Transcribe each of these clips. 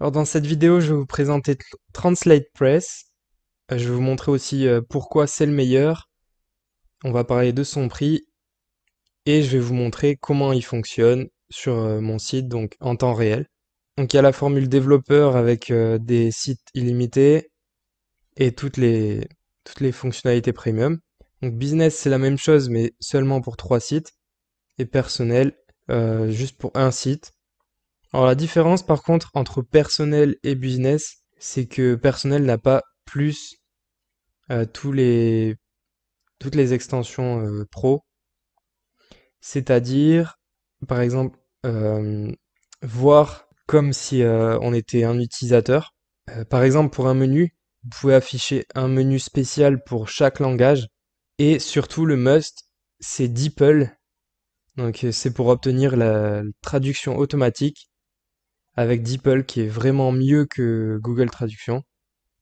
Alors dans cette vidéo, je vais vous présenter TranslatePress. Je vais vous montrer aussi pourquoi c'est le meilleur. On va parler de son prix et je vais vous montrer comment il fonctionne sur mon site, donc en temps réel. Donc il y a la formule développeur avec des sites illimités et toutes les fonctionnalités premium. Donc business, c'est la même chose mais seulement pour 3 sites et personnel juste pour un site. Alors la différence par contre entre personnel et business, c'est que personnel n'a pas plus euh, tous les, toutes les extensions pro, c'est-à-dire par exemple euh, voir comme si on était un utilisateur. Par exemple pour un menu, vous pouvez afficher un menu spécial pour chaque langage et surtout le must, c'est DeepL. Donc c'est pour obtenir la traduction automatique avec DeepL qui est vraiment mieux que Google Traduction.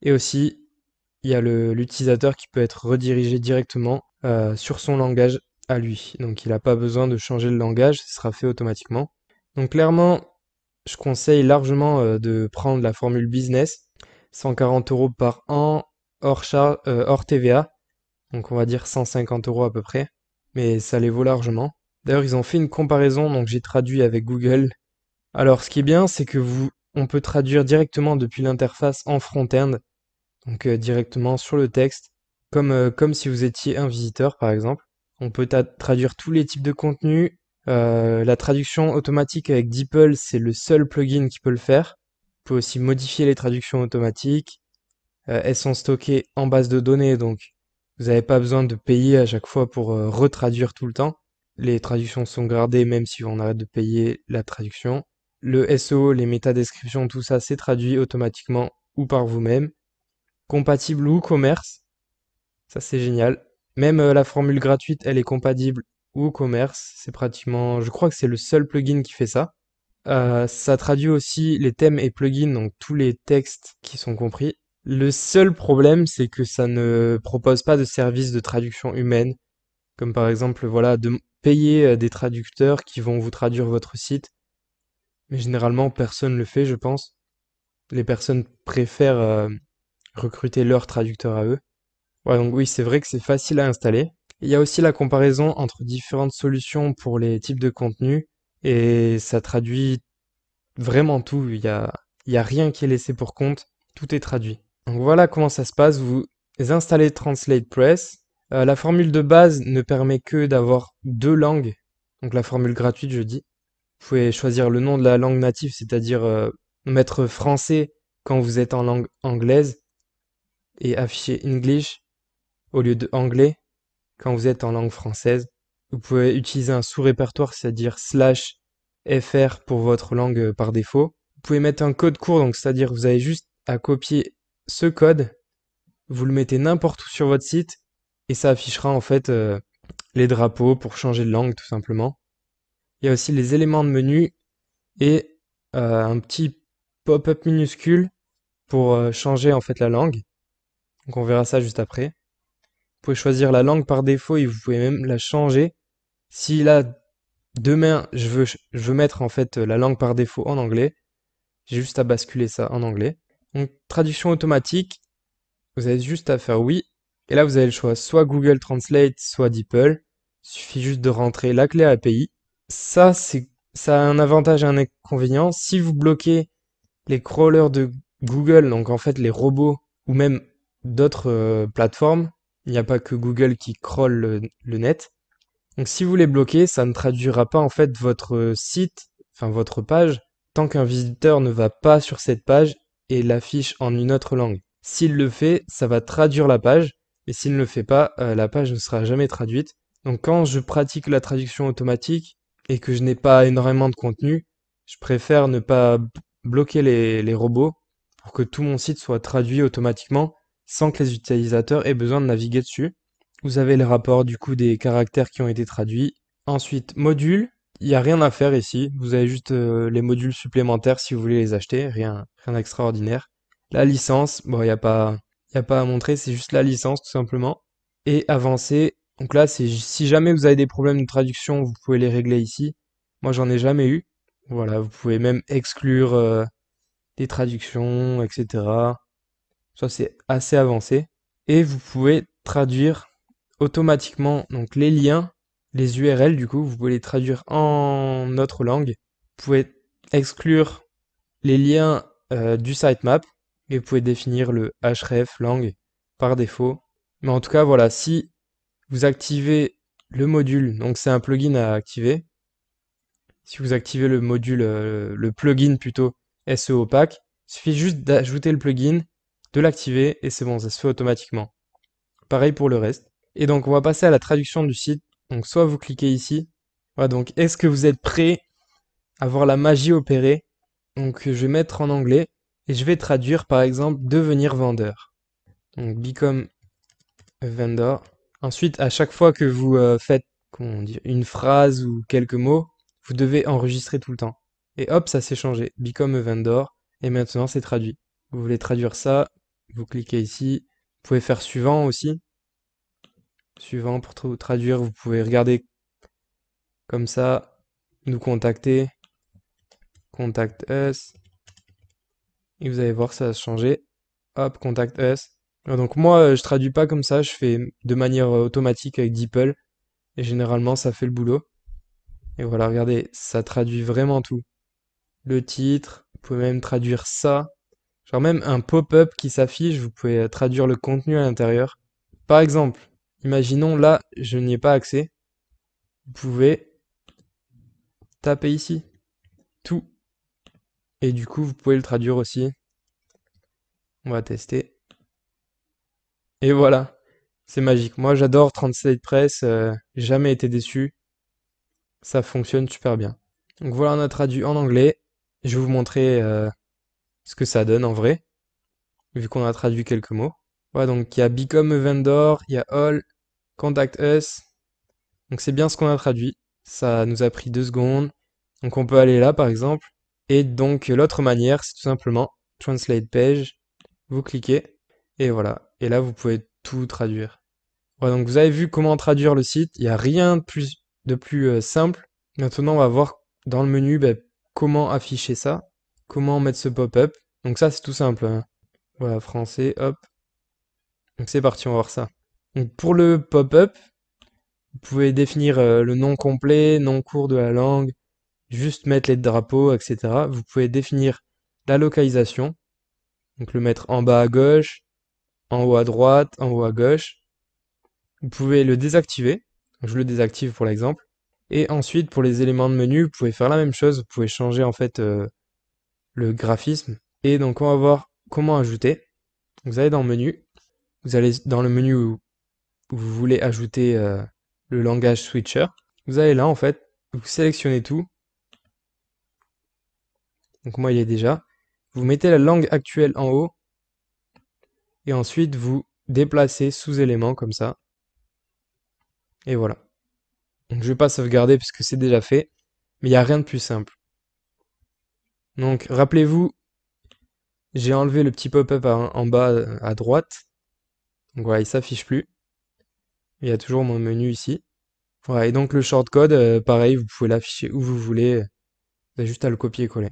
Et aussi, il y a l'utilisateur qui peut être redirigé directement sur son langage à lui. Donc il n'a pas besoin de changer le langage, ce sera fait automatiquement. Donc clairement, je conseille largement de prendre la formule business, 140 euros par an, hors TVA, donc on va dire 150 euros à peu près, mais ça les vaut largement. D'ailleurs, ils ont fait une comparaison, donc j'ai traduit avec Google. Alors, ce qui est bien, c'est que on peut traduire directement depuis l'interface en front-end, donc directement sur le texte, comme si vous étiez un visiteur, par exemple. On peut traduire tous les types de contenus. La traduction automatique avec DeepL, c'est le seul plugin qui peut le faire. On peut aussi modifier les traductions automatiques. Elles sont stockées en base de données, donc vous n'avez pas besoin de payer à chaque fois pour retraduire tout le temps. Les traductions sont gardées même si on arrête de payer la traduction. Le SEO, les métadescriptions, tout ça, c'est traduit automatiquement ou par vous-même. Compatible WooCommerce, ça c'est génial. Même la formule gratuite, elle est compatible WooCommerce. C'est pratiquement, je crois que c'est le seul plugin qui fait ça. Ça traduit aussi les thèmes et plugins, donc tous les textes qui sont compris. Le seul problème, c'est que ça ne propose pas de service de traduction humaine, comme par exemple, voilà, de payer des traducteurs qui vont vous traduire votre site. Mais généralement, personne le fait, je pense. Les personnes préfèrent recruter leur traducteur à eux. Ouais, donc oui, c'est vrai que c'est facile à installer. Il y a aussi la comparaison entre différentes solutions pour les types de contenus et ça traduit vraiment tout. Il y a rien qui est laissé pour compte. Tout est traduit. Donc voilà comment ça se passe. Vous installez TranslatePress. La formule de base ne permet que d'avoir deux langues. Donc la formule gratuite, je dis. Vous pouvez choisir le nom de la langue native, c'est-à-dire mettre français quand vous êtes en langue anglaise et afficher English au lieu de anglais quand vous êtes en langue française. Vous pouvez utiliser un sous-répertoire, c'est-à-dire /fr pour votre langue par défaut. Vous pouvez mettre un code court, donc c'est-à-dire vous avez juste à copier ce code, vous le mettez n'importe où sur votre site et ça affichera en fait les drapeaux pour changer de langue tout simplement. Il y a aussi les éléments de menu et un petit pop-up minuscule pour changer en fait la langue. Donc on verra ça juste après. Vous pouvez choisir la langue par défaut et vous pouvez même la changer. Si là demain je veux mettre en fait la langue par défaut en anglais, j'ai juste à basculer ça en anglais. Donc traduction automatique, vous avez juste à faire oui. Et là vous avez le choix soit Google Translate, soit DeepL. Il suffit juste de rentrer la clé API. Ça a un avantage et un inconvénient. Si vous bloquez les crawlers de Google, donc en fait les robots ou même d'autres plateformes, il n'y a pas que Google qui crawl le net. Donc si vous les bloquez, ça ne traduira pas en fait votre site, enfin votre page, tant qu'un visiteur ne va pas sur cette page et l'affiche en une autre langue. S'il le fait, ça va traduire la page, mais s'il ne le fait pas, la page ne sera jamais traduite. Donc quand je pratique la traduction automatique et que je n'ai pas énormément de contenu, je préfère ne pas bloquer les robots pour que tout mon site soit traduit automatiquement sans que les utilisateurs aient besoin de naviguer dessus. Vous avez le rapport du coup des caractères qui ont été traduits. Ensuite, modules. Il n'y a rien à faire ici. Vous avez juste les modules supplémentaires si vous voulez les acheter. Rien d'extraordinaire. La licence, bon, il y a pas à montrer, c'est juste la licence tout simplement. Et avancer. Donc là, c'est si jamais vous avez des problèmes de traduction, vous pouvez les régler ici. Moi, j'en ai jamais eu. Voilà, vous pouvez même exclure des traductions, etc. Ça, c'est assez avancé. Et vous pouvez traduire automatiquement donc les liens, les URL du coup, vous pouvez les traduire en autre langue. Vous pouvez exclure les liens du sitemap et vous pouvez définir le href langue par défaut. Mais en tout cas, voilà, si vous activez le module, donc c'est un plugin à activer. Si vous activez le module, le plugin plutôt SEO Pack, il suffit juste d'ajouter le plugin, de l'activer et c'est bon, ça se fait automatiquement. Pareil pour le reste. Et donc on va passer à la traduction du site. Donc soit vous cliquez ici. Voilà, donc est-ce que vous êtes prêt à voir la magie opérer? Donc je vais mettre en anglais et je vais traduire par exemple devenir vendeur. Donc become a vendor. Ensuite, à chaque fois que vous faites comment on dit, une phrase ou quelques mots, vous devez enregistrer tout le temps. Et hop, ça s'est changé. Become a vendor. Et maintenant, c'est traduit. Vous voulez traduire ça, vous cliquez ici. Vous pouvez faire suivant aussi. Suivant pour traduire, vous pouvez regarder comme ça, nous contacter, contact us. Et vous allez voir, ça va changer. Hop, contact us. Donc moi, je traduis pas comme ça, je fais de manière automatique avec DeepL. Et généralement, ça fait le boulot. Et voilà, regardez, ça traduit vraiment tout. Le titre, vous pouvez même traduire ça. Genre même un pop-up qui s'affiche, vous pouvez traduire le contenu à l'intérieur. Par exemple, imaginons là, je n'y ai pas accès. Vous pouvez taper ici, tout. Et du coup, vous pouvez le traduire aussi. On va tester. Et voilà, c'est magique. Moi, j'adore Translate Press, jamais été déçu. Ça fonctionne super bien. Donc voilà, on a traduit en anglais. Je vais vous montrer ce que ça donne en vrai, vu qu'on a traduit quelques mots. Voilà, donc il y a Become a Vendor, il y a All, Contact Us. Donc c'est bien ce qu'on a traduit. Ça nous a pris 2 secondes. Donc on peut aller là par exemple. Et donc l'autre manière, c'est tout simplement Translate Page. Vous cliquez et voilà. Et là vous pouvez tout traduire. Voilà, donc vous avez vu comment traduire le site. Il n'y a rien de plus simple. Maintenant on va voir dans le menu comment afficher ça. Comment mettre ce pop-up. Donc ça c'est tout simple, hein. Voilà, français, hop. Donc c'est parti, on va voir ça. Donc pour le pop-up, vous pouvez définir le nom complet, nom court de la langue, juste mettre les drapeaux, etc. Vous pouvez définir la localisation, donc le mettre en bas à gauche, en haut à droite, en haut à gauche. Vous pouvez le désactiver, je le désactive pour l'exemple. Et ensuite, pour les éléments de menu, vous pouvez faire la même chose, vous pouvez changer en fait le graphisme. Et donc on va voir comment ajouter. Vous allez dans le menu, vous allez dans le menu où vous voulez ajouter le langage switcher. Vous allez là en fait, vous sélectionnez tout. Donc moi il est déjà. Vous mettez la langue actuelle en haut. Et ensuite vous déplacez sous élément comme ça. Et voilà. Donc je vais pas sauvegarder puisque c'est déjà fait. Mais il n'y a rien de plus simple. Donc rappelez-vous, j'ai enlevé le petit pop-up en bas à droite. Donc voilà, il s'affiche plus. Il y a toujours mon menu ici. Voilà, et donc le shortcode, pareil, vous pouvez l'afficher où vous voulez. Vous avez juste à le copier-coller.